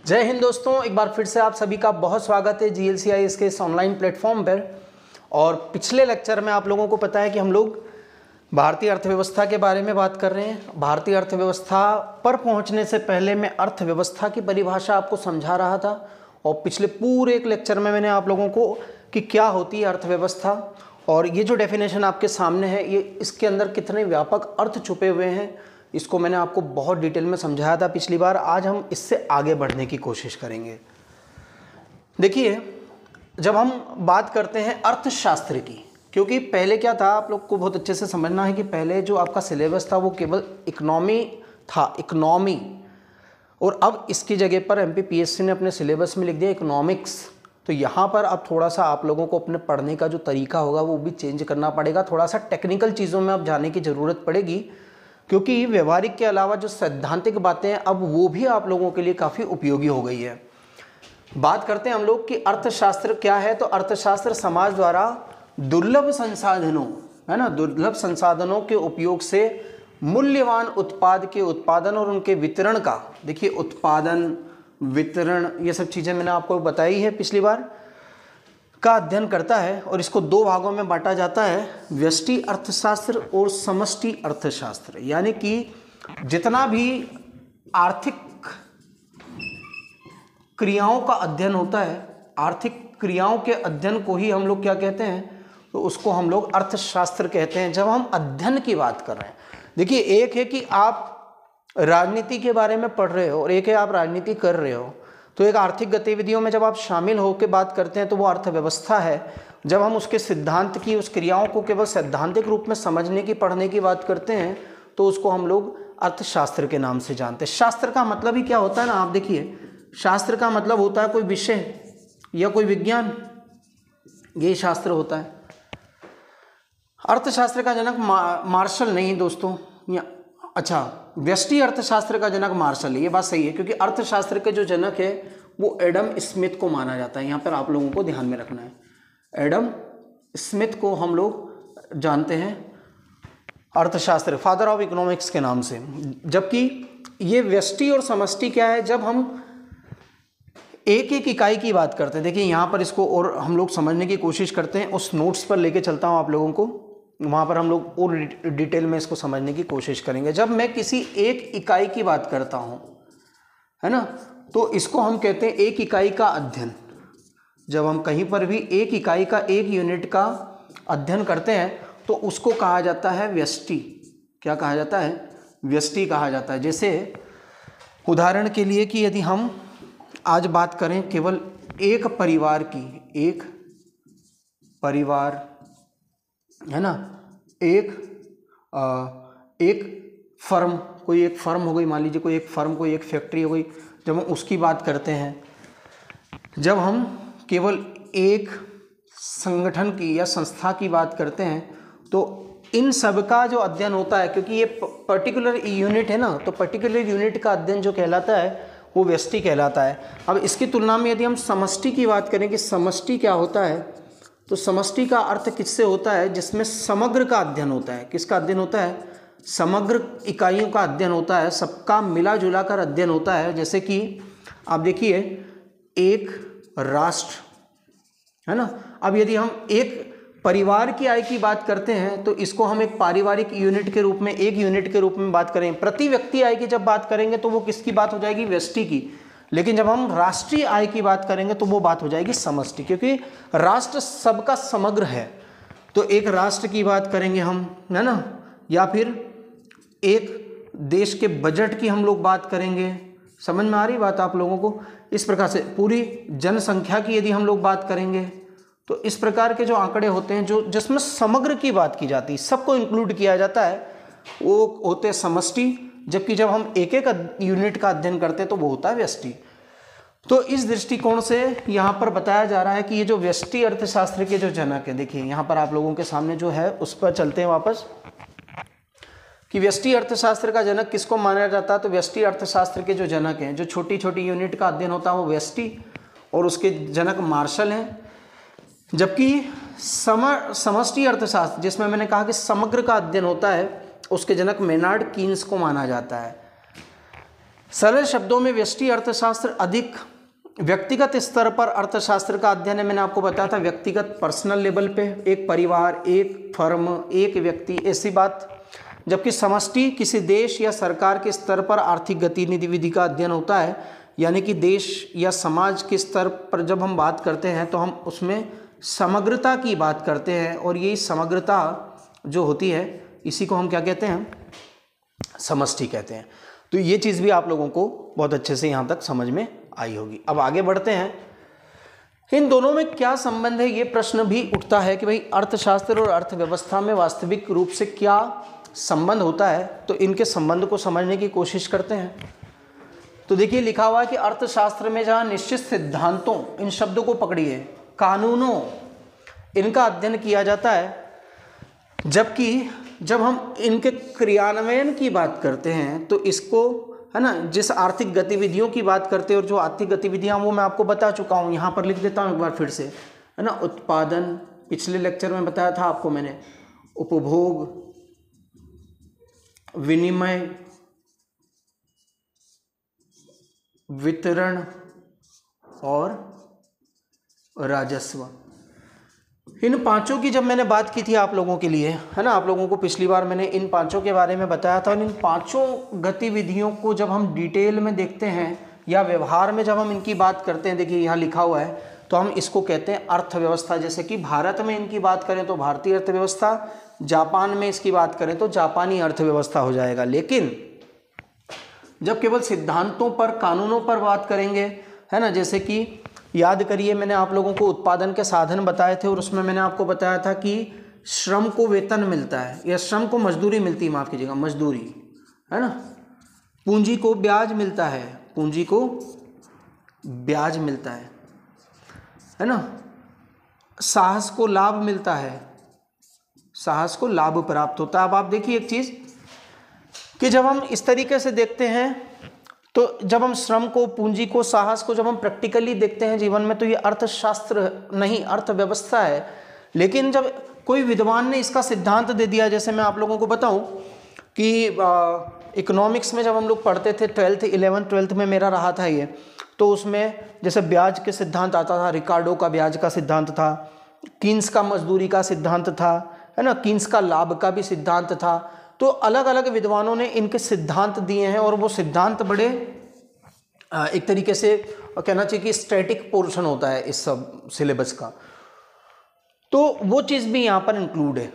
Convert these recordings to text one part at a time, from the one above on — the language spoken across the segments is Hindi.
जय हिंद दोस्तों, एक बार फिर से आप सभी का बहुत स्वागत है GLCIS के इस ऑनलाइन प्लेटफॉर्म पर। और पिछले लेक्चर में आप लोगों को पता है कि हम लोग भारतीय अर्थव्यवस्था के बारे में बात कर रहे हैं। भारतीय अर्थव्यवस्था पर पहुंचने से पहले मैं अर्थव्यवस्था की परिभाषा आपको समझा रहा था और पिछले पूरे एक लेक्चर में मैंने आप लोगों को कि क्या होती है अर्थव्यवस्था और ये जो डेफिनेशन आपके सामने है ये इसके अंदर कितने व्यापक अर्थ छुपे हुए हैं इसको मैंने आपको बहुत डिटेल में समझाया था पिछली बार। आज हम इससे आगे बढ़ने की कोशिश करेंगे। देखिए, जब हम बात करते हैं अर्थशास्त्र की, क्योंकि पहले क्या था आप लोग को बहुत अच्छे से समझना है कि पहले जो आपका सिलेबस था वो केवल इकोनॉमी था, इकोनॉमी, और अब इसकी जगह पर MPPSC ने अपने सिलेबस में लिख दिया इकोनॉमिक्स। तो यहाँ पर अब थोड़ा सा आप लोगों को अपने पढ़ने का जो तरीका होगा वो भी चेंज करना पड़ेगा। थोड़ा सा टेक्निकल चीज़ों में अब जाने की ज़रूरत पड़ेगी, क्योंकि व्यवहारिक के अलावा जो सैद्धांतिक बातें हैं अब वो भी आप लोगों के लिए काफ़ी उपयोगी हो गई है। बात करते हैं हम लोग कि अर्थशास्त्र क्या है। तो अर्थशास्त्र समाज द्वारा दुर्लभ संसाधनों, है ना, दुर्लभ संसाधनों के उपयोग से मूल्यवान उत्पाद के उत्पादन और उनके वितरण का, देखिए उत्पादन, वितरण, ये सब चीज़ें मैंने आपको बताई है पिछली बार, का अध्ययन करता है। और इसको दो भागों में बांटा जाता है, व्यष्टि अर्थशास्त्र और समष्टि अर्थशास्त्र। यानी कि जितना भी आर्थिक क्रियाओं का अध्ययन होता है, आर्थिक क्रियाओं के अध्ययन को ही हम लोग क्या कहते हैं, तो उसको हम लोग अर्थशास्त्र कहते हैं जब हम अध्ययन की बात कर रहे हैं। देखिए, एक है कि आप राजनीति के बारे में पढ़ रहे हो और एक है आप राजनीति कर रहे हो। तो एक आर्थिक गतिविधियों में जब आप शामिल होकर बात करते हैं तो वो अर्थव्यवस्था है। जब हम उसके सिद्धांत की, उस क्रियाओं को केवल सैद्धांतिक रूप में समझने की, पढ़ने की बात करते हैं तो उसको हम लोग अर्थशास्त्र के नाम से जानते हैं। शास्त्र का मतलब ही क्या होता है ना, आप देखिए, शास्त्र का मतलब होता है कोई विषय या कोई विज्ञान, यही शास्त्र होता है। अर्थशास्त्र का जनक मार्शल नहीं दोस्तों, अच्छा, व्यष्टि अर्थशास्त्र का जनक मार्शल है, ये बात सही है, क्योंकि अर्थशास्त्र के जो जनक है वो एडम स्मिथ को माना जाता है। यहाँ पर आप लोगों को ध्यान में रखना है, एडम स्मिथ को हम लोग जानते हैं अर्थशास्त्र, फादर ऑफ इकोनॉमिक्स के नाम से। जबकि ये व्यष्टि और समष्टि क्या है, जब हम एक एक इकाई की बात करते हैं। देखिए यहाँ पर इसको और हम लोग समझने की कोशिश करते हैं, उस नोट्स पर लेके चलता हूँ आप लोगों को, वहाँ पर हम लोग और डिटेल में इसको समझने की कोशिश करेंगे। जब मैं किसी एक इकाई की बात करता हूँ, है ना, तो इसको हम कहते हैं एक इकाई का अध्ययन। जब हम कहीं पर भी एक इकाई का, एक यूनिट का अध्ययन करते हैं तो उसको कहा जाता है व्यष्टि। क्या कहा जाता है? व्यष्टि कहा जाता है। जैसे उदाहरण के लिए कि यदि हम आज बात करें केवल एक परिवार की, एक परिवार, है ना, एक फर्म, कोई एक फर्म हो गई, मान लीजिए कोई एक फर्म, कोई एक फैक्ट्री हो गई, जब हम उसकी बात करते हैं, जब हम केवल एक संगठन की या संस्था की बात करते हैं तो इन सब का जो अध्ययन होता है, क्योंकि ये पर्टिकुलर यूनिट है ना, तो पर्टिकुलर यूनिट का अध्ययन जो कहलाता है वो व्यष्टि कहलाता है। अब इसकी तुलना में यदि हम समष्टि की बात करें कि समष्टि क्या होता है, तो समष्टि का अर्थ किससे होता है, जिसमें समग्र का अध्ययन होता है। किसका अध्ययन होता है? समग्र इकाइयों का अध्ययन होता है, सबका मिला जुला कर अध्ययन होता है। जैसे कि आप देखिए, एक राष्ट्र, है ना, अब यदि हम एक परिवार की आय की बात करते हैं तो इसको हम एक पारिवारिक यूनिट के रूप में, एक यूनिट के रूप में बात करें। प्रति व्यक्ति आय की जब बात करेंगे तो वो किसकी बात हो जाएगी? व्यष्टि की। लेकिन जब हम राष्ट्रीय आय की बात करेंगे तो वो बात हो जाएगी समष्टि, क्योंकि राष्ट्र सबका समग्र है। तो एक राष्ट्र की बात करेंगे हम, है ना, या फिर एक देश के बजट की हम लोग बात करेंगे। समझ में आ रही बात आप लोगों को? इस प्रकार से पूरी जनसंख्या की यदि हम लोग बात करेंगे तो इस प्रकार के जो आंकड़े होते हैं, जो जिसमें समग्र की बात की जाती है, सबको इंक्लूड किया जाता है, वो होते हैं समष्टि। जबकि जब हम एक एक यूनिट का अध्ययन करते हैं तो वो होता है व्यष्टि। तो इस दृष्टिकोण से यहाँ पर बताया जा रहा है कि ये जो व्यष्टि अर्थशास्त्र के जो जनक है, देखिए यहाँ पर आप लोगों के सामने जो है उस पर चलते हैं वापस, कि व्यष्टि अर्थशास्त्र का जनक किसको माना जाता है। तो व्यष्टि अर्थशास्त्र के जो जनक हैं, जो छोटी छोटी यूनिट का अध्ययन होता है, वो व्यष्टि, और उसके जनक मार्शल हैं। जबकि समष्टि अर्थशास्त्र, जिसमें मैंने कहा कि समग्र का अध्ययन होता है, उसके जनक मेनार्ड कीन्स को माना जाता है। सरल शब्दों में व्यष्टि अर्थशास्त्र अधिक व्यक्तिगत स्तर पर अर्थशास्त्र का अध्ययन है। मैंने आपको बताया था व्यक्तिगत पर्सनल लेवल पे, एक परिवार, एक फर्म, एक व्यक्ति, ऐसी बात। जबकि समष्टि किसी देश या सरकार के स्तर पर आर्थिक गतिविधि का अध्ययन होता है, यानी कि देश या समाज के स्तर पर जब हम बात करते हैं तो हम उसमें समग्रता की बात करते हैं, और यही समग्रता जो होती है इसी को हम क्या कहते हैं, समष्टि कहते हैं। तो ये चीज़ भी आप लोगों को बहुत अच्छे से यहाँ तक समझ में आई होगी। अब आगे बढ़ते हैं, इन दोनों में क्या संबंध है, ये प्रश्न भी उठता है कि भाई अर्थशास्त्र और अर्थव्यवस्था में वास्तविक रूप से क्या संबंध होता है। तो इनके संबंध को समझने की कोशिश करते हैं। तो देखिए लिखा हुआ है कि अर्थशास्त्र में जहाँ निश्चित सिद्धांतों, इन शब्दों को पकड़िए, कानूनों, इनका अध्ययन किया जाता है, जबकि जब हम इनके क्रियान्वयन की बात करते हैं तो इसको, है ना, जिस आर्थिक गतिविधियों की बात करते हैं, और जो आर्थिक गतिविधियां वो मैं आपको बता चुका हूँ, यहाँ पर लिख देता हूँ एक बार फिर से, है ना। उत्पादन, पिछले लेक्चर में बताया था आपको मैंने, उपभोग, विनिमय, वितरण और राजस्व। इन पांचों की जब मैंने बात की थी आप लोगों के लिए, है ना, आप लोगों को पिछली बार मैंने इन पांचों के बारे में बताया था। और इन पांचों गतिविधियों को जब हम डिटेल में देखते हैं या व्यवहार में जब हम इनकी बात करते हैं, देखिए यहाँ लिखा हुआ है, तो हम इसको कहते हैं अर्थव्यवस्था। जैसे कि भारत में इनकी बात करें तो भारतीय अर्थव्यवस्था, जापान में इसकी बात करें तो जापानी अर्थव्यवस्था हो जाएगा। लेकिन जब केवल सिद्धांतों पर, कानूनों पर बात करेंगे, है ना, जैसे कि याद करिए मैंने आप लोगों को उत्पादन के साधन बताए थे, और उसमें मैंने आपको बताया था कि श्रम को वेतन मिलता है, या श्रम को मजदूरी मिलती है, माफ़ कीजिएगा, मजदूरी, है ना। पूंजी को ब्याज मिलता है, पूंजी को ब्याज मिलता है ना। साहस को लाभ मिलता है, साहस को लाभ प्राप्त होता है। अब आप देखिए एक चीज़ कि जब हम इस तरीके से देखते हैं, तो जब हम श्रम को, पूंजी को, साहस को जब हम प्रैक्टिकली देखते हैं जीवन में, तो ये अर्थशास्त्र नहीं, अर्थव्यवस्था है। लेकिन जब कोई विद्वान ने इसका सिद्धांत दे दिया, जैसे मैं आप लोगों को बताऊं कि इकोनॉमिक्स में जब हम लोग पढ़ते थे 11th-12th में मेरा रहा था ये, तो उसमें जैसे ब्याज के सिद्धांत आता था, रिकार्डो का ब्याज का सिद्धांत था, कीन्स का मजदूरी का सिद्धांत था, है ना, कीन्स का लाभ का भी सिद्धांत था। तो अलग अलग विद्वानों ने इनके सिद्धांत दिए हैं, और वो सिद्धांत बड़े एक तरीके से कहना चाहिए कि स्टैटिक पोर्शन होता है इस सब सिलेबस का। तो वो चीज़ भी यहाँ पर इंक्लूड है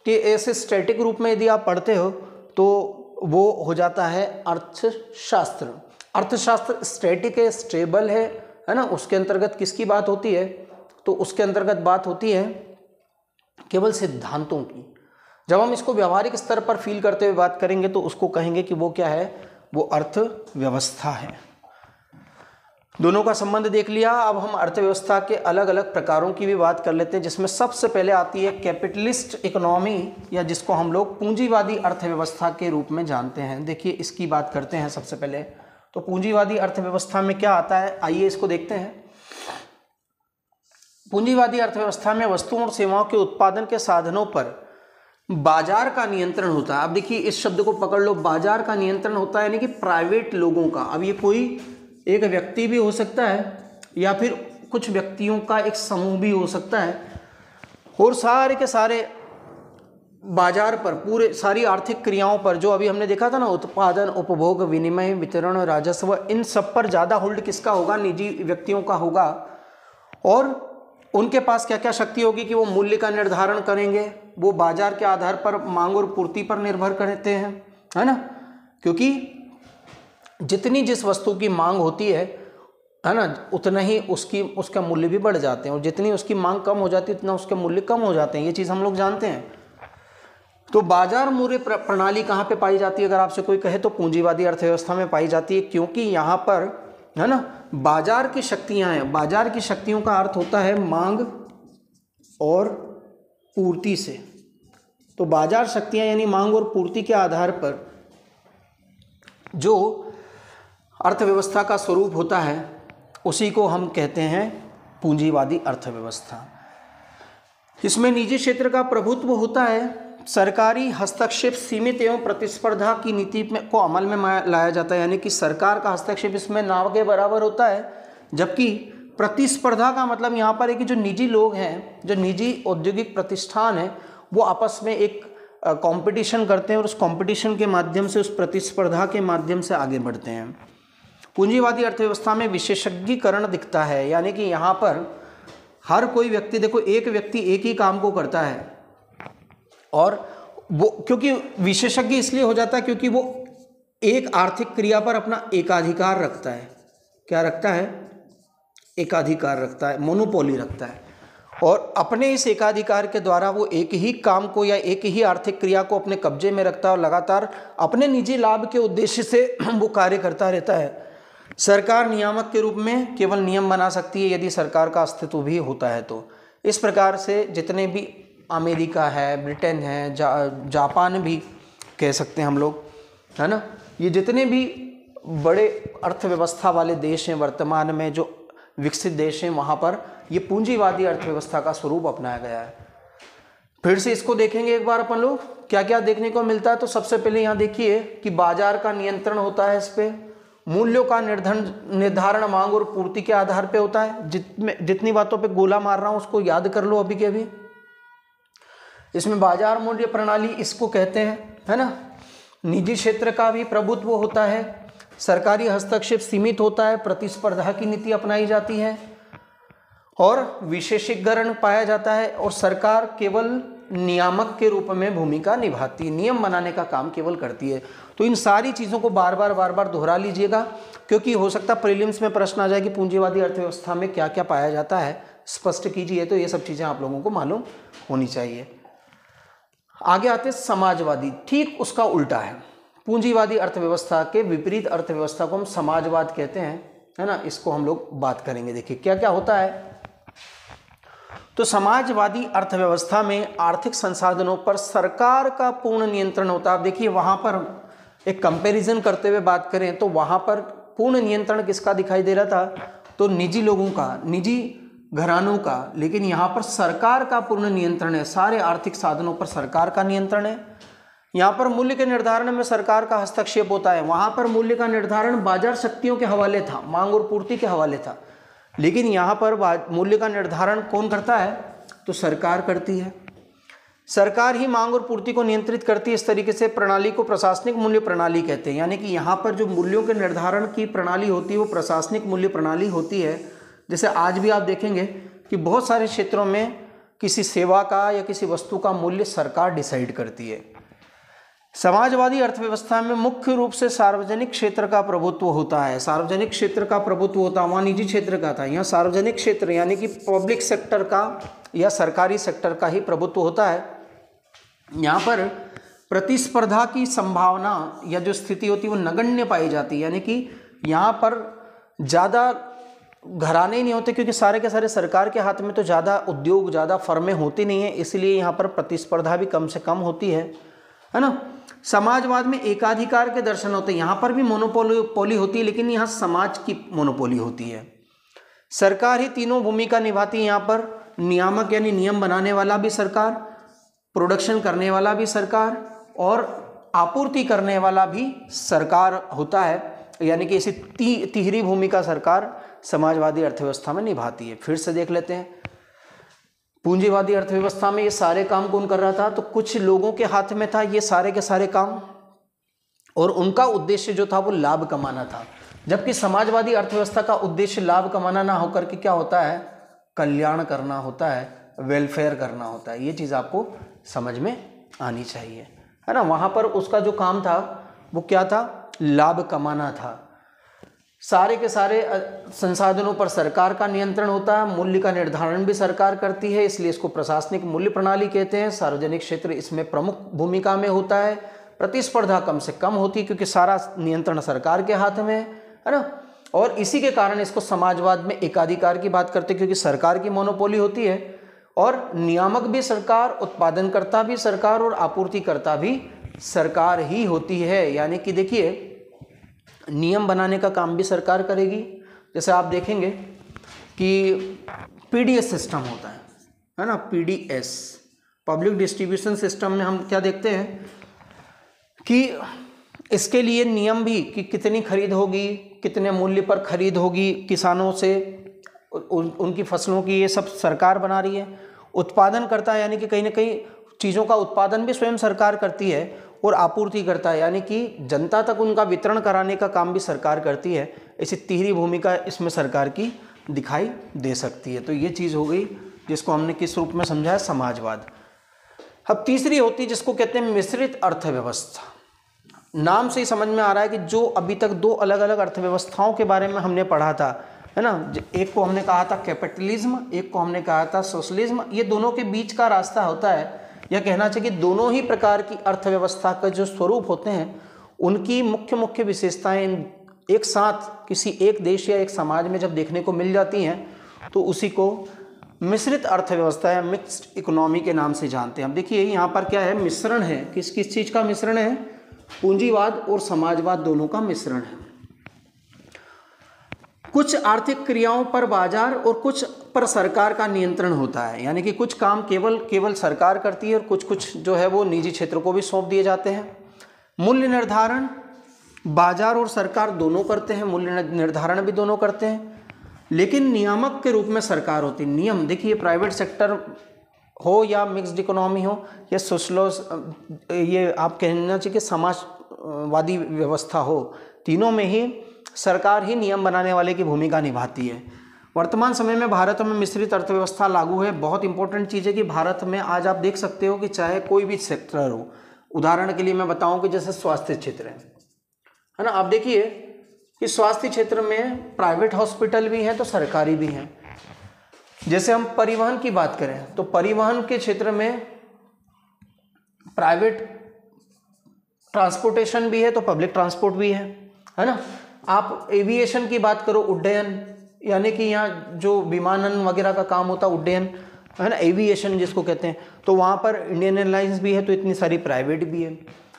कि ऐसे स्टैटिक रूप में यदि आप पढ़ते हो तो वो हो जाता है अर्थशास्त्र। अर्थशास्त्र स्टैटिक है, स्टेबल है ना। उसके अंतर्गत किसकी बात होती है, तो उसके अंतर्गत बात होती है केवल सिद्धांतों की। जब हम इसको व्यावहारिक स्तर पर फील करते हुए बात करेंगे तो उसको कहेंगे कि वो क्या है, वो अर्थव्यवस्था है। दोनों का संबंध देख लिया। अब हम अर्थव्यवस्था के अलग अलग प्रकारों की भी बात कर लेते हैं, जिसमें सबसे पहले आती है कैपिटलिस्ट इकोनॉमी, या जिसको हम लोग पूंजीवादी अर्थव्यवस्था के रूप में जानते हैं। देखिए इसकी बात करते हैं सबसे पहले। तो पूंजीवादी अर्थव्यवस्था में क्या आता है, आइए इसको देखते हैं। पूंजीवादी अर्थव्यवस्था में वस्तुओं और सेवाओं के उत्पादन के साधनों पर बाजार का नियंत्रण होता है। अब देखिए इस शब्द को पकड़ लो, बाजार का नियंत्रण होता है, यानी कि प्राइवेट लोगों का। अब ये कोई एक व्यक्ति भी हो सकता है, या फिर कुछ व्यक्तियों का एक समूह भी हो सकता है, और सारे के सारे बाजार पर, पूरे सारी आर्थिक क्रियाओं पर, जो अभी हमने देखा था ना, उत्पादन, उपभोग, विनिमय, वितरण, राजस्व, इन सब पर ज़्यादा होल्ड किसका होगा, निजी व्यक्तियों का होगा। और उनके पास क्या क्या शक्ति होगी कि वो मूल्य का निर्धारण करेंगे, वो बाजार के आधार पर मांग और पूर्ति पर निर्भर करते हैं, है ना। क्योंकि जितनी जिस वस्तु की मांग होती है ना, उतना ही उसका मूल्य भी बढ़ जाते हैं, और जितनी उसकी मांग कम हो जाती है उतना उसके मूल्य कम हो जाते हैं। ये चीज़ हम लोग जानते हैं। तो बाजार मूल्य प्रणाली कहाँ पे पाई जाती है, अगर आपसे कोई कहे तो पूंजीवादी अर्थव्यवस्था में पाई जाती है, क्योंकि यहाँ पर, है ना, बाजार की शक्तियाँ हैं। बाजार की शक्तियों का अर्थ होता है मांग और पूर्ति से। तो बाजार शक्तियाँ यानी मांग और पूर्ति के आधार पर जो अर्थव्यवस्था का स्वरूप होता है उसी को हम कहते हैं पूंजीवादी अर्थव्यवस्था। इसमें निजी क्षेत्र का प्रभुत्व होता है, सरकारी हस्तक्षेप सीमित एवं प्रतिस्पर्धा की नीति में को अमल में लाया जाता है, यानी कि सरकार का हस्तक्षेप इसमें ना के बराबर होता है, जबकि प्रतिस्पर्धा का मतलब यहाँ पर है कि जो निजी लोग हैं, जो निजी औद्योगिक प्रतिष्ठान है, वो आपस में एक कंपटीशन करते हैं और उस कंपटीशन के माध्यम से, उस प्रतिस्पर्धा के माध्यम से आगे बढ़ते हैं। पूंजीवादी अर्थव्यवस्था में विशेषज्ञीकरण दिखता है, यानी कि यहाँ पर हर कोई व्यक्ति, देखो एक व्यक्ति एक ही काम को करता है और वो, क्योंकि विशेषज्ञ इसलिए हो जाता है क्योंकि वो एक आर्थिक क्रिया पर अपना एकाधिकार रखता है। क्या रखता है? एकाधिकार रखता है, मोनोपोली रखता है, और अपने इस एकाधिकार के द्वारा वो एक ही काम को या एक ही आर्थिक क्रिया को अपने कब्जे में रखता है और लगातार अपने निजी लाभ के उद्देश्य से वो कार्य करता रहता है। सरकार नियामक के रूप में केवल नियम बना सकती है यदि सरकार का अस्तित्व भी होता है तो। इस प्रकार से जितने भी अमेरिका है, ब्रिटेन है, जापान भी कह सकते हैं हम लोग, है ना, ये जितने भी बड़े अर्थव्यवस्था वाले देश हैं वर्तमान में, जो विकसित देश हैं, वहाँ पर ये पूंजीवादी अर्थव्यवस्था का स्वरूप अपनाया गया है। फिर से इसको देखेंगे एक बार अपन लोग, क्या क्या देखने को मिलता है। तो सबसे पहले यहाँ देखिए कि बाजार का नियंत्रण होता है, इस पे मूल्यों का निर्धारण मांग और पूर्ति के आधार पे होता है। जितनी बातों पे गोला मार रहा हूँ उसको याद कर लो अभी के अभी। इसमें बाजार मूल्य प्रणाली इसको कहते हैं, है ना। निजी क्षेत्र का भी प्रभुत्व होता है, सरकारी हस्तक्षेप सीमित होता है, प्रतिस्पर्धा की नीति अपनाई जाती है और विशेषीकरण पाया जाता है, और सरकार केवल नियामक के रूप में भूमिका निभाती है, नियम बनाने का काम केवल करती है। तो इन सारी चीज़ों को बार बार दोहरा लीजिएगा, क्योंकि हो सकता है प्रीलिम्स में प्रश्न आ जाए कि पूंजीवादी अर्थव्यवस्था में क्या क्या पाया जाता है, स्पष्ट कीजिए। तो ये सब चीज़ें आप लोगों को मालूम होनी चाहिए। आगे आते समाजवादी, ठीक उसका उल्टा है। पूंजीवादी अर्थव्यवस्था के विपरीत अर्थव्यवस्था को हम समाजवाद कहते हैं, है ना। इसको हम लोग बात करेंगे। देखिए क्या क्या होता है। तो समाजवादी अर्थव्यवस्था में आर्थिक संसाधनों पर सरकार का पूर्ण नियंत्रण होता है। आप देखिए वहाँ पर एक कंपैरिजन करते हुए बात करें तो वहाँ पर पूर्ण नियंत्रण किसका दिखाई दे रहा था, तो निजी लोगों का, निजी घरानों का। लेकिन यहाँ पर सरकार का पूर्ण नियंत्रण है, सारे आर्थिक साधनों पर सरकार का नियंत्रण है। यहाँ पर मूल्य के निर्धारण में सरकार का हस्तक्षेप होता है। वहाँ पर मूल्य का निर्धारण बाजार शक्तियों के हवाले था, मांग और पूर्ति के हवाले था। लेकिन यहाँ पर मूल्य का निर्धारण कौन करता है, तो सरकार करती है। सरकार ही मांग और पूर्ति को नियंत्रित करती है। इस तरीके से प्रणाली को प्रशासनिक मूल्य प्रणाली कहते हैं। यानी कि यहाँ पर जो मूल्यों के निर्धारण की प्रणाली होती है वो प्रशासनिक मूल्य प्रणाली होती है। जैसे आज भी आप देखेंगे कि बहुत सारे क्षेत्रों में किसी सेवा का या किसी वस्तु का मूल्य सरकार डिसाइड करती है। समाजवादी अर्थव्यवस्था में मुख्य रूप से सार्वजनिक क्षेत्र का प्रभुत्व होता है। सार्वजनिक क्षेत्र का प्रभुत्व होता है, वहाँ निजी क्षेत्र का था, यहाँ सार्वजनिक क्षेत्र यानी कि पब्लिक सेक्टर का या सरकारी सेक्टर का ही प्रभुत्व होता है। यहाँ पर प्रतिस्पर्धा की संभावना या जो स्थिति होती है वो नगण्य पाई जाती है। यानी कि यहाँ पर ज़्यादा घराने नहीं होते, क्योंकि सारे के सारे सरकार के हाथ में, तो ज़्यादा उद्योग, ज़्यादा फर्में होती नहीं है, इसलिए यहाँ पर प्रतिस्पर्धा भी कम से कम होती है ना। समाजवाद में एकाधिकार के दर्शन होते हैं। यहाँ पर भी मोनोपोली होती है, लेकिन यहाँ समाज की मोनोपोली होती है। सरकार ही तीनों भूमिका निभाती है यहाँ पर। नियामक यानी नियम बनाने वाला भी सरकार, प्रोडक्शन करने वाला भी सरकार, और आपूर्ति करने वाला भी सरकार होता है। यानी कि इसी तिहरी भूमिका सरकार समाजवादी अर्थव्यवस्था में निभाती है। फिर से देख लेते हैं, पूंजीवादी अर्थव्यवस्था में ये सारे काम कौन कर रहा था, तो कुछ लोगों के हाथ में था ये सारे के सारे काम, और उनका उद्देश्य जो था वो लाभ कमाना था। जबकि समाजवादी अर्थव्यवस्था का उद्देश्य लाभ कमाना ना होकर के क्या होता है, कल्याण करना होता है, वेलफेयर करना होता है। ये चीज़ आपको समझ में आनी चाहिए, है ना। वहाँ पर उसका जो काम था वो क्या था, लाभ कमाना था। सारे के सारे संसाधनों पर सरकार का नियंत्रण होता है। मूल्य का निर्धारण भी सरकार करती है, इसलिए इसको प्रशासनिक मूल्य प्रणाली कहते हैं। सार्वजनिक क्षेत्र इसमें प्रमुख भूमिका में होता है। प्रतिस्पर्धा कम से कम होती है, क्योंकि सारा नियंत्रण सरकार के हाथ में है ना। और इसी के कारण इसको समाजवाद में एकाधिकार की बात करते हैं, क्योंकि सरकार की मोनोपोली होती है और नियामक भी सरकार, उत्पादनकर्ता भी सरकार और आपूर्तिकर्ता भी सरकार ही होती है। यानी कि देखिए नियम बनाने का काम भी सरकार करेगी। जैसे आप देखेंगे कि पीडीएस सिस्टम होता है ना, पीडीएस, पब्लिक डिस्ट्रीब्यूशन सिस्टम में हम क्या देखते हैं कि इसके लिए नियम भी कि कितनी खरीद होगी, कितने मूल्य पर खरीद होगी किसानों से, उनकी फसलों की, ये सब सरकार बना रही है। उत्पादन करता है यानी कि कहीं ना कहीं चीज़ों का उत्पादन भी स्वयं सरकार करती है, और आपूर्ति करता है यानी कि जनता तक उनका वितरण कराने का काम भी सरकार करती है। ऐसी तिहरी भूमिका इसमें सरकार की दिखाई दे सकती है। तो ये चीज़ हो गई जिसको हमने किस रूप में समझा है, समाजवाद। अब तीसरी होती है जिसको कहते हैं मिश्रित अर्थव्यवस्था। नाम से ही समझ में आ रहा है कि जो अभी तक दो अलग अलग अर्थव्यवस्थाओं के बारे में हमने पढ़ा था, है ना, एक को हमने कहा था कैपिटलिज्म, एक को हमने कहा था सोशलिज्म। ये दोनों के बीच का रास्ता होता है, यह कहना चाहिए कि दोनों ही प्रकार की अर्थव्यवस्था का जो स्वरूप होते हैं उनकी मुख्य मुख्य विशेषताएं एक साथ किसी एक देश या एक समाज में जब देखने को मिल जाती हैं तो उसी को मिश्रित अर्थव्यवस्था या मिक्स्ड इकोनॉमी के नाम से जानते हैं। अब देखिए यहाँ पर क्या है, मिश्रण है, किस किस चीज़ का मिश्रण है, पूंजीवाद और समाजवाद दोनों का मिश्रण है। कुछ आर्थिक क्रियाओं पर बाजार और कुछ पर सरकार का नियंत्रण होता है, यानी कि कुछ काम केवल सरकार करती है और कुछ जो है वो निजी क्षेत्र को भी सौंप दिए जाते हैं। मूल्य निर्धारण बाजार और सरकार दोनों करते हैं, मूल्य निर्धारण भी दोनों करते हैं, लेकिन नियामक के रूप में सरकार होती है। नियम देखिए, प्राइवेट सेक्टर हो या मिक्स्ड इकोनॉमी हो या ये आप कहना चाहिए कि समाजवादी व्यवस्था हो, तीनों में ही सरकार ही नियम बनाने वाले की भूमिका निभाती है। वर्तमान समय में भारत में मिश्रित अर्थव्यवस्था लागू है। बहुत इंपॉर्टेंट चीज़ है कि भारत में आज आप देख सकते हो कि चाहे कोई भी सेक्टर हो, उदाहरण के लिए मैं बताऊं कि जैसे स्वास्थ्य क्षेत्र है ना, आप देखिए कि स्वास्थ्य क्षेत्र में प्राइवेट हॉस्पिटल भी हैं तो सरकारी भी हैं। जैसे हम परिवहन की बात करें तो परिवहन के क्षेत्र में प्राइवेट ट्रांसपोर्टेशन भी है तो पब्लिक ट्रांसपोर्ट भी है ना। आप एविएशन की बात करो, उड्डयन, यानी कि यहाँ जो विमानन वगैरह का काम होता है उड्डयन, है ना, एविएशन जिसको कहते हैं, तो वहाँ पर इंडियन एयरलाइंस भी है तो इतनी सारी प्राइवेट भी है।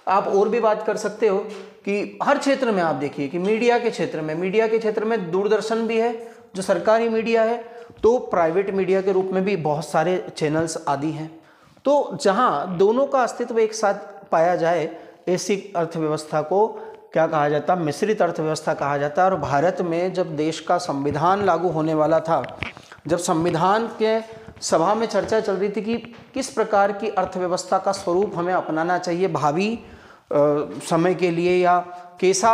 आप और भी बात कर सकते हो कि हर क्षेत्र में आप देखिए कि मीडिया के क्षेत्र में दूरदर्शन भी है जो सरकारी मीडिया है, तो प्राइवेट मीडिया के रूप में भी बहुत सारे चैनल्स आदि हैं। तो जहाँ दोनों का अस्तित्व एक साथ पाया जाए ऐसी अर्थव्यवस्था को क्या कहा जाता है, मिश्रित अर्थव्यवस्था कहा जाता है। और भारत में जब देश का संविधान लागू होने वाला था, जब संविधान के सभा में चर्चा चल रही थी कि किस प्रकार की अर्थव्यवस्था का स्वरूप हमें अपनाना चाहिए भावी समय के लिए, या कैसा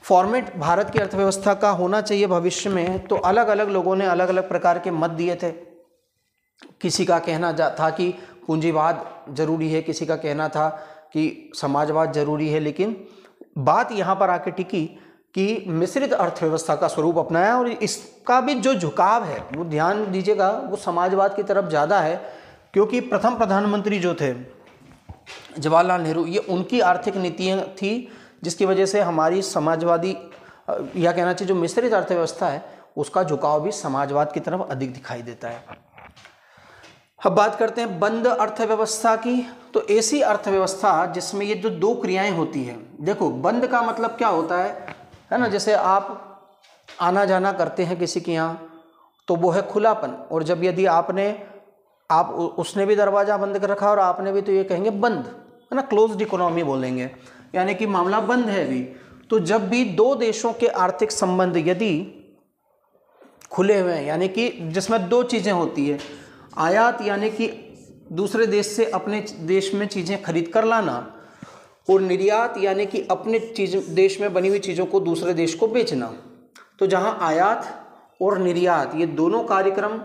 फॉर्मेट भारत की अर्थव्यवस्था का होना चाहिए भविष्य में, तो अलग अलग लोगों ने अलग अलग प्रकार के मत दिए थे। किसी का कहना था कि पूंजीवाद जरूरी है, किसी का कहना था कि समाजवाद जरूरी है, लेकिन बात यहाँ पर आके टिकी कि मिश्रित अर्थव्यवस्था का स्वरूप अपनाया। और इसका भी जो झुकाव है वो ध्यान दीजिएगा, वो समाजवाद की तरफ ज़्यादा है, क्योंकि प्रथम प्रधानमंत्री जो थे जवाहरलाल नेहरू, ये उनकी आर्थिक नीतियाँ थी जिसकी वजह से हमारी समाजवादी या कहना चाहिए जो मिश्रित अर्थव्यवस्था है उसका झुकाव भी समाजवाद की तरफ अधिक दिखाई देता है। अब बात करते हैं बंद अर्थव्यवस्था की। तो ऐसी अर्थव्यवस्था जिसमें ये जो दो क्रियाएं होती हैं, देखो बंद का मतलब क्या होता है ना, जैसे आप आना जाना करते हैं किसी के यहाँ तो वो है खुलापन, और जब यदि उसने भी दरवाज़ा बंद कर रखा और आपने भी, तो ये कहेंगे बंद, है ना, क्लोज्ड इकोनॉमी बोलेंगे, यानी कि मामला बंद है अभी। तो जब भी दो देशों के आर्थिक संबंध यदि खुले हुए हैं, यानी कि जिसमें दो चीज़ें होती है, आयात यानी कि दूसरे देश से अपने देश में चीज़ें खरीद कर लाना, और निर्यात यानी कि अपने देश में बनी हुई चीज़ों को दूसरे देश को बेचना। तो जहां आयात और निर्यात ये दोनों कार्यक्रम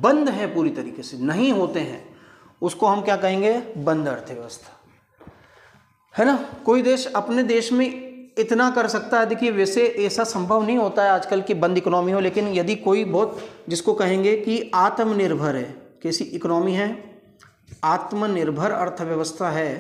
बंद हैं, पूरी तरीके से नहीं होते हैं, उसको हम क्या कहेंगे, बंद अर्थव्यवस्था, है ना। कोई देश अपने देश में इतना कर सकता है, देखिए वैसे ऐसा संभव नहीं होता है आजकल की बंद इकोनॉमी हो, लेकिन यदि कोई बहुत जिसको कहेंगे कि आत्मनिर्भर है, कैसी इकोनॉमी है, आत्मनिर्भर अर्थव्यवस्था है,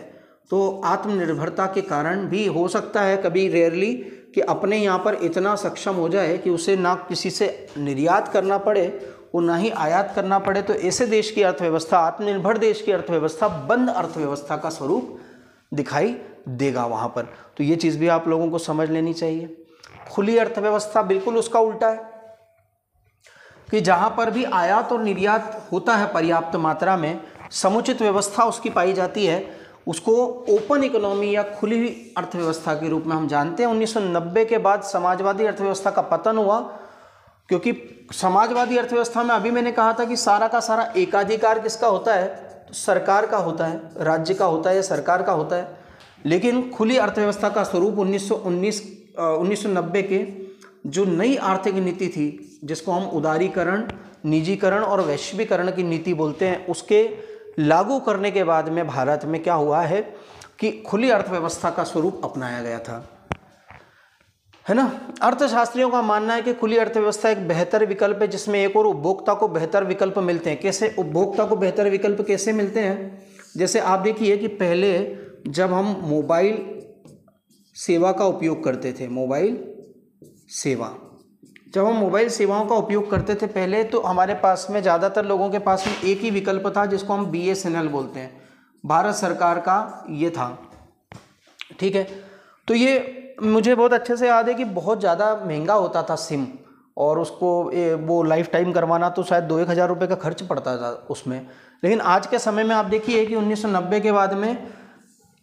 तो आत्मनिर्भरता के कारण भी हो सकता है कभी रेयरली कि अपने यहाँ पर इतना सक्षम हो जाए कि उसे ना किसी से निर्यात करना पड़े और ना ही आयात करना पड़े। तो ऐसे देश की अर्थव्यवस्था, आत्मनिर्भर देश की अर्थव्यवस्था बंद अर्थव्यवस्था का स्वरूप दिखाई देगा वहाँ पर। तो ये चीज़ भी आप लोगों को समझ लेनी चाहिए। खुली अर्थव्यवस्था बिल्कुल उसका उल्टा है कि जहाँ पर भी आयात और निर्यात होता है पर्याप्त मात्रा में, समुचित व्यवस्था उसकी पाई जाती है, उसको ओपन इकोनॉमी या खुली हुई अर्थव्यवस्था के रूप में हम जानते हैं। 1990 के बाद समाजवादी अर्थव्यवस्था का पतन हुआ, क्योंकि समाजवादी अर्थव्यवस्था में अभी मैंने कहा था कि सारा का सारा एकाधिकार किसका होता है, तो सरकार का होता है, राज्य का होता है या सरकार का होता है। लेकिन खुली अर्थव्यवस्था का स्वरूप 1990 के जो नई आर्थिक नीति थी, जिसको हम उदारीकरण, निजीकरण और वैश्वीकरण की नीति बोलते हैं, उसके लागू करने के बाद में भारत में क्या हुआ है कि खुली अर्थव्यवस्था का स्वरूप अपनाया गया था, है ना। अर्थशास्त्रियों का मानना है कि खुली अर्थव्यवस्था एक बेहतर विकल्प है, जिसमें एक और उपभोक्ता को बेहतर विकल्प मिलते हैं। कैसे उपभोक्ता को बेहतर विकल्प कैसे मिलते हैं? जैसे आप देखिए कि पहले जब हम मोबाइल सेवा का उपयोग करते थे, मोबाइल सेवा, जब हम मोबाइल सेवाओं का उपयोग करते थे पहले, तो हमारे पास में ज़्यादातर लोगों के पास में एक ही विकल्प था, जिसको हम BSNL बोलते हैं, भारत सरकार का ये था, ठीक है। तो ये मुझे बहुत अच्छे से याद है कि बहुत ज़्यादा महंगा होता था सिम, और उसको वो लाइफ टाइम करवाना तो शायद 2-1 हज़ार रुपये का खर्च पड़ता था उसमें। लेकिन आज के समय में आप देखिए कि 1990 के बाद में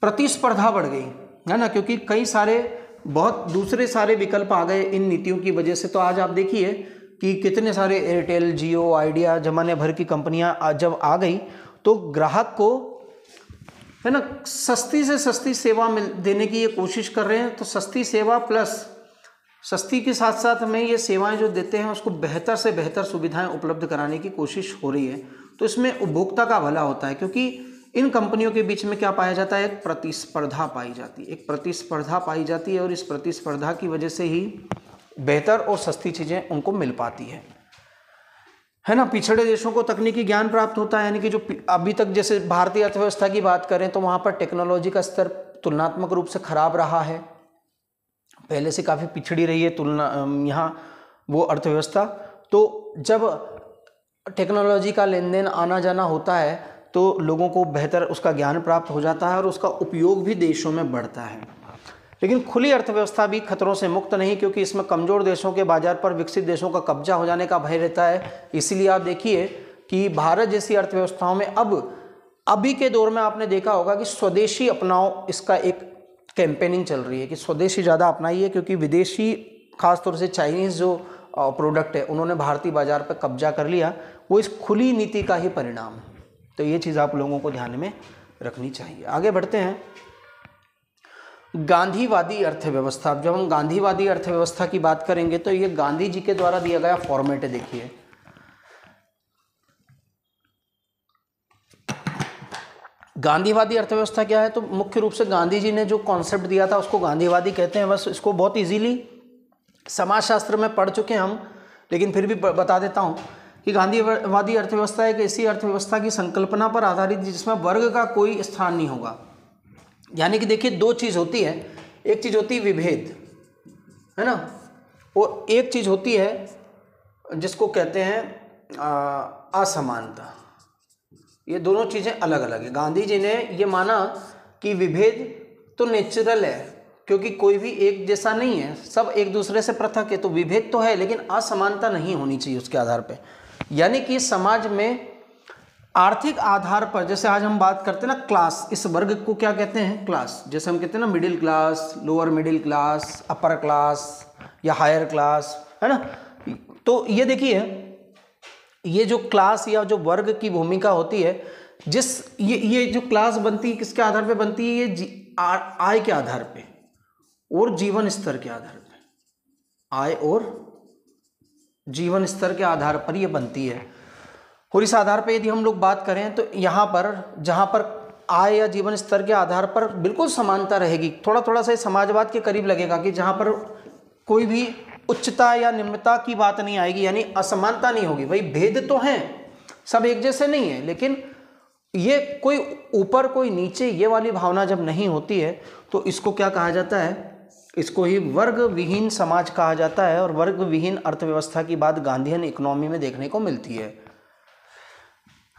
प्रतिस्पर्धा बढ़ गई, है ना, क्योंकि कई सारे बहुत दूसरे सारे विकल्प आ गए इन नीतियों की वजह से। तो आज आप देखिए कि कितने सारे एयरटेल, जियो, आइडिया, जमाने भर की कंपनियां जब आ गई, तो ग्राहक को, है ना, सस्ती से सस्ती सेवा देने की ये कोशिश कर रहे हैं। तो सस्ती सेवा प्लस सस्ती के साथ साथ में ये सेवाएं जो देते हैं उसको बेहतर से बेहतर सुविधाएं उपलब्ध कराने की कोशिश हो रही है। तो इसमें उपभोक्ता का भला होता है, क्योंकि इन कंपनियों के बीच में क्या पाया जाता है, एक प्रतिस्पर्धा पाई जाती है, एक प्रतिस्पर्धा पाई जाती है, और इस प्रतिस्पर्धा की वजह से ही बेहतर और सस्ती चीज़ें उनको मिल पाती है ना। पिछड़े देशों को तकनीकी ज्ञान प्राप्त होता है, यानी कि जो अभी तक, जैसे भारतीय अर्थव्यवस्था की बात करें तो वहाँ पर टेक्नोलॉजी का स्तर तुलनात्मक रूप से खराब रहा है, पहले से काफ़ी पिछड़ी रही है यहाँ वो अर्थव्यवस्था। तो जब टेक्नोलॉजी का लेन देन आना जाना होता है तो लोगों को बेहतर उसका ज्ञान प्राप्त हो जाता है और उसका उपयोग भी देशों में बढ़ता है। लेकिन खुली अर्थव्यवस्था भी खतरों से मुक्त नहीं, क्योंकि इसमें कमज़ोर देशों के बाजार पर विकसित देशों का कब्जा हो जाने का भय रहता है। इसीलिए आप देखिए कि भारत जैसी अर्थव्यवस्थाओं में अभी के दौर में आपने देखा होगा कि स्वदेशी अपनाओ, इसका एक कैंपेनिंग चल रही है कि स्वदेशी ज़्यादा अपनाइए, क्योंकि विदेशी खासतौर से चाइनीज़ जो प्रोडक्ट है उन्होंने भारतीय बाजार पर कब्जा कर लिया, वो इस खुली नीति का ही परिणाम है। तो ये चीज़ आप लोगों को ध्यान में रखनी चाहिए। आगे बढ़ते हैं, गांधीवादी अर्थव्यवस्था। जब हम गांधीवादी अर्थव्यवस्था की बात करेंगे तो ये गांधी जी के द्वारा दिया गया फॉर्मेट है। देखिए, गांधीवादी अर्थव्यवस्था क्या है, तो मुख्य रूप से गांधी जी ने जो कॉन्सेप्ट दिया था उसको गांधीवादी कहते हैं। बस इसको बहुत इजीली समाजशास्त्र में पढ़ चुके हैं हम, लेकिन फिर भी बता देता हूँ कि गांधीवादी अर्थव्यवस्था एक ऐसी अर्थव्यवस्था की संकल्पना पर आधारित जिसमें वर्ग का कोई स्थान नहीं होगा। यानी कि देखिए, दो चीज़ होती है, एक चीज़ होती है विभेद, है ना, और एक चीज़ होती है जिसको कहते हैं असमानता। ये दोनों चीज़ें अलग अलग है। गांधी जी ने ये माना कि विभेद तो नेचुरल है, क्योंकि कोई भी एक जैसा नहीं है, सब एक दूसरे से पृथक है, तो विभेद तो है, लेकिन असमानता नहीं होनी चाहिए उसके आधार पे। यानी कि समाज में आर्थिक आधार पर, जैसे आज हम बात करते हैं ना क्लास, इस वर्ग को क्या कहते हैं, क्लास। जैसे हम कहते हैं ना middle class, lower middle class, upper class या हायर क्लास, है ना। तो ये देखिए, ये जो क्लास या जो वर्ग की भूमिका होती है, ये जो क्लास बनती है किसके आधार पे बनती है, ये आय के आधार पे और जीवन स्तर के आधार पे, आय और जीवन स्तर के आधार पर ये बनती है। और इस आधार पे यदि हम लोग बात करें तो यहाँ पर जहाँ पर आय या जीवन स्तर के आधार पर बिल्कुल समानता रहेगी, थोड़ा थोड़ा सा समाजवाद के करीब लगेगा कि जहाँ पर कोई भी उच्चता या निम्नता की बात नहीं आएगी, यानी असमानता नहीं होगी। भाई भेद तो हैं, सब एक जैसे नहीं है, लेकिन ये कोई ऊपर कोई नीचे ये वाली भावना जब नहीं होती है तो इसको क्या कहा जाता है, इसको ही वर्ग विहीन समाज कहा जाता है। और वर्ग विहीन अर्थव्यवस्था की बात गांधीयन इकोनॉमी में देखने को मिलती है।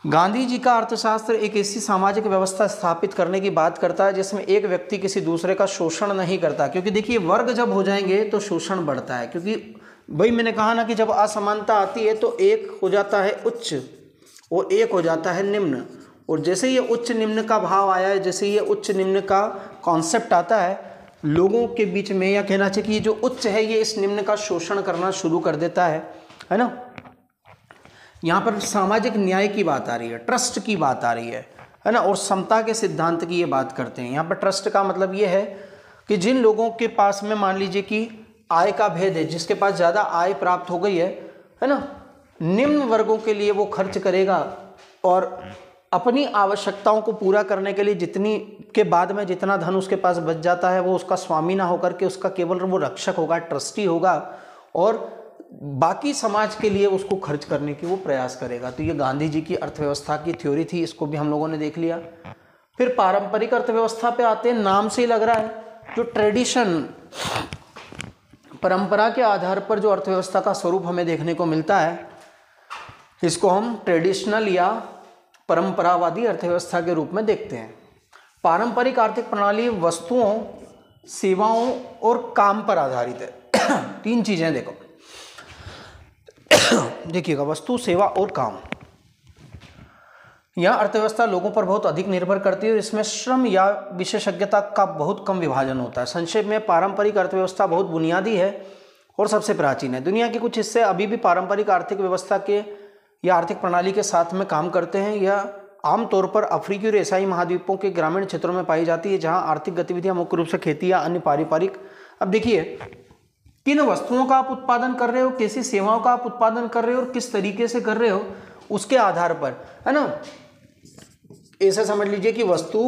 गांधी जी का अर्थशास्त्र एक ऐसी सामाजिक व्यवस्था स्थापित करने की बात करता है जिसमें एक व्यक्ति किसी दूसरे का शोषण नहीं करता, क्योंकि देखिए वर्ग जब हो जाएंगे तो शोषण बढ़ता है। क्योंकि भाई मैंने कहा ना कि जब असमानता आती है तो एक हो जाता है उच्च और एक हो जाता है निम्न, और जैसे ये उच्च निम्न का भाव आया है, जैसे ये उच्च निम्न का कॉन्सेप्ट आता है लोगों के बीच में, या कहना चाहिए कि ये जो उच्च है ये इस निम्न का शोषण करना शुरू कर देता है ना। यहाँ पर सामाजिक न्याय की बात आ रही है, ट्रस्ट की बात आ रही है ना, और समता के सिद्धांत की ये बात करते हैं। यहाँ पर ट्रस्ट का मतलब ये है कि जिन लोगों के पास में मान लीजिए कि आय का भेद है, जिसके पास ज़्यादा आय प्राप्त हो गई है ना, निम्न वर्गों के लिए वो खर्च करेगा और अपनी आवश्यकताओं को पूरा करने के लिए जितनी के बाद में जितना धन उसके पास बच जाता है वो उसका स्वामी ना होकर के उसका केवल वो रक्षक होगा, ट्रस्टी होगा, और बाकी समाज के लिए उसको खर्च करने की वो प्रयास करेगा। तो ये गांधी जी की अर्थव्यवस्था की थ्योरी थी, इसको भी हम लोगों ने देख लिया। फिर पारंपरिक अर्थव्यवस्था पे आते हैं। नाम से ही लग रहा है, जो ट्रेडिशन, परंपरा के आधार पर जो अर्थव्यवस्था का स्वरूप हमें देखने को मिलता है, इसको हम ट्रेडिशनल या परंपरावादी अर्थव्यवस्था के रूप में देखते हैं। पारंपरिक आर्थिक प्रणाली वस्तुओं, सेवाओं और काम पर आधारित है। तीन चीजें देखो, देखिएगा, वस्तु, सेवा और काम। यह अर्थव्यवस्था लोगों पर बहुत अधिक निर्भर करती है और इसमें श्रम या विशेषज्ञता का बहुत कम विभाजन होता है। संक्षेप में पारंपरिक अर्थव्यवस्था बहुत बुनियादी है और सबसे प्राचीन है। दुनिया के कुछ हिस्से अभी भी पारंपरिक आर्थिक व्यवस्था के या आर्थिक प्रणाली के साथ में काम करते हैं। यह आमतौर पर अफ्रीकी और एशियाई महाद्वीपों के ग्रामीण क्षेत्रों में पाई जाती है, जहां आर्थिक गतिविधियां मुख्य रूप से खेती या अन्य पारंपरिक। अब देखिए, किन वस्तुओं का आप उत्पादन कर रहे हो, कैसी सेवाओं का आप उत्पादन कर रहे हो और किस तरीके से कर रहे हो, उसके आधार पर, है ना। ऐसा समझ लीजिए कि वस्तु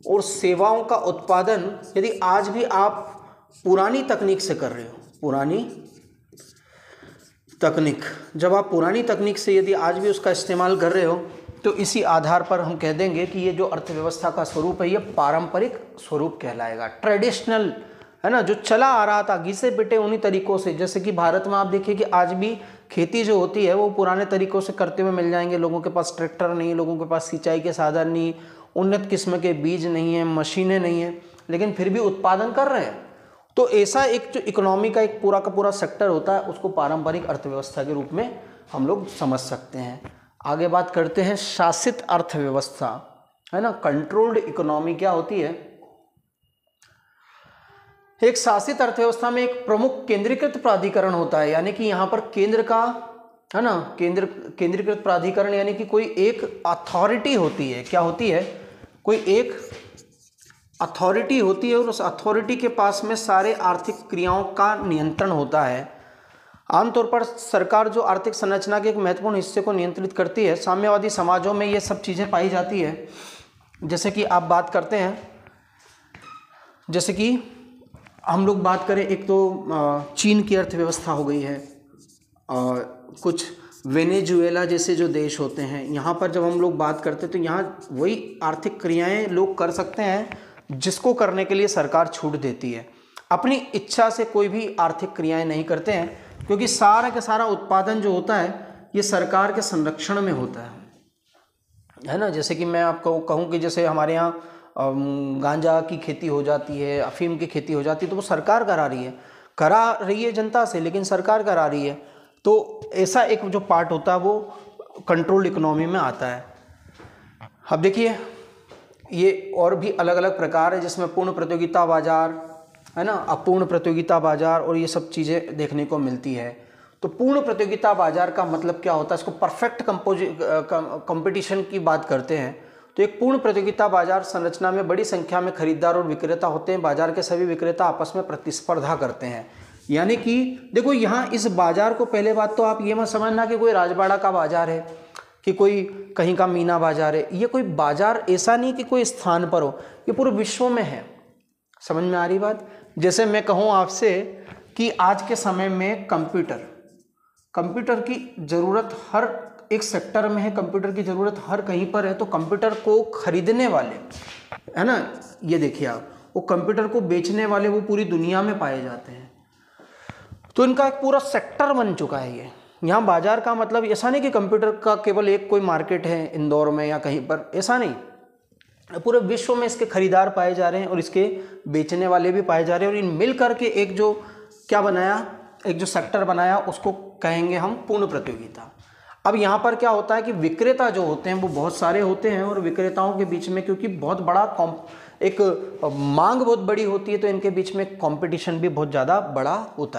और सेवाओं का उत्पादन यदि आज भी आप पुरानी तकनीक से कर रहे हो, पुरानी तकनीक, जब आप पुरानी तकनीक से यदि आज भी उसका इस्तेमाल कर रहे हो, तो इसी आधार पर हम कह देंगे कि ये जो अर्थव्यवस्था का स्वरूप है ये पारंपरिक स्वरूप कहलाएगा, ट्रेडिशनल, है ना, जो चला आ रहा था घिसे पिटे उन्हीं तरीकों से। जैसे कि भारत में आप देखिए कि आज भी खेती जो होती है वो पुराने तरीकों से करते हुए मिल जाएंगे। लोगों के पास ट्रैक्टर नहीं, लोगों के पास सिंचाई के साधन नहीं, उन्नत किस्म के बीज नहीं है, मशीनें नहीं है, लेकिन फिर भी उत्पादन कर रहे हैं। तो ऐसा एक जो इकोनॉमी का एक पूरा का पूरा सेक्टर होता है, उसको पारंपरिक अर्थव्यवस्था के रूप में हम लोग समझ सकते हैं। आगे बात करते हैं शासित अर्थव्यवस्था, है ना, कंट्रोल्ड इकोनॉमी क्या होती है। एक शासित अर्थव्यवस्था में एक प्रमुख केंद्रीकृत प्राधिकरण होता है, यानी कि यहाँ पर केंद्र का, है ना, केंद्रीकृत प्राधिकरण, यानी कि कोई एक अथॉरिटी होती है। क्या होती है? कोई एक अथॉरिटी होती है और उस अथॉरिटी के पास में सारे आर्थिक क्रियाओं का नियंत्रण होता है। आमतौर पर सरकार जो आर्थिक संरचना के एक महत्वपूर्ण हिस्से को नियंत्रित करती है। साम्यवादी समाजों में ये सब चीज़ें पाई जाती है। जैसे कि आप बात करते हैं, जैसे कि हम लोग बात करें, एक तो चीन की अर्थव्यवस्था हो गई है, और कुछ वेनेजुएला जैसे जो देश होते हैं, यहाँ पर जब हम लोग बात करते हैं तो यहाँ वही आर्थिक क्रियाएं लोग कर सकते हैं जिसको करने के लिए सरकार छूट देती है। अपनी इच्छा से कोई भी आर्थिक क्रियाएं नहीं करते हैं, क्योंकि सारा का सारा उत्पादन जो होता है ये सरकार के संरक्षण में होता है ना। जैसे कि मैं आपको कहूँ कि जैसे हमारे यहाँ गांजा की खेती हो जाती है, अफीम की खेती हो जाती है, तो वो सरकार करा रही है जनता से, लेकिन सरकार करा रही है। तो ऐसा एक जो पार्ट होता है वो कंट्रोल्ड इकोनॉमी में आता है। अब देखिए, ये और भी अलग अलग प्रकार है, जिसमें पूर्ण प्रतियोगिता बाजार, है ना, अपूर्ण प्रतियोगिता बाजार, और ये सब चीज़ें देखने को मिलती है। तो पूर्ण प्रतियोगिता बाजार का मतलब क्या होता है? इसको परफेक्ट कंपटीशन की बात करते हैं। तो एक पूर्ण प्रतियोगिता बाजार संरचना में बड़ी संख्या में खरीदार और विक्रेता होते हैं। बाजार के सभी विक्रेता आपस में प्रतिस्पर्धा करते हैं। यानी कि देखो, यहाँ इस बाजार को, पहले बात तो आप ये मत समझना कि कोई राजवाड़ा का बाजार है, कि कोई कहीं का मीना बाजार है। ये कोई बाजार ऐसा नहीं कि कोई स्थान पर हो, ये पूरे विश्व में है। समझ में आ रही बात? जैसे मैं कहूँ आपसे कि आज के समय में कंप्यूटर की ज़रूरत हर एक सेक्टर में है, कंप्यूटर की ज़रूरत हर कहीं पर है। तो कंप्यूटर को खरीदने वाले, है ना, ये देखिए आप, वो कंप्यूटर को बेचने वाले वो पूरी दुनिया में पाए जाते हैं। तो इनका एक पूरा सेक्टर बन चुका है ये। यहाँ बाजार का मतलब ऐसा नहीं कि कंप्यूटर का केवल एक कोई मार्केट है इंदौर में या कहीं पर, ऐसा नहीं, पूरे विश्व में इसके खरीदार पाए जा रहे हैं और इसके बेचने वाले भी पाए जा रहे हैं। और इन मिल करके एक जो क्या बनाया, एक जो सेक्टर बनाया, उसको कहेंगे हम पूर्ण प्रतियोगिता। अब यहाँ पर क्या होता है कि विक्रेता जो होते हैं वो बहुत सारे होते हैं, और विक्रेताओं के बीच में क्योंकि बहुत बड़ा एक मांग बहुत बड़ी होती है, तो इनके बीच में कंपटीशन भी बहुत ज़्यादा बड़ा होता है।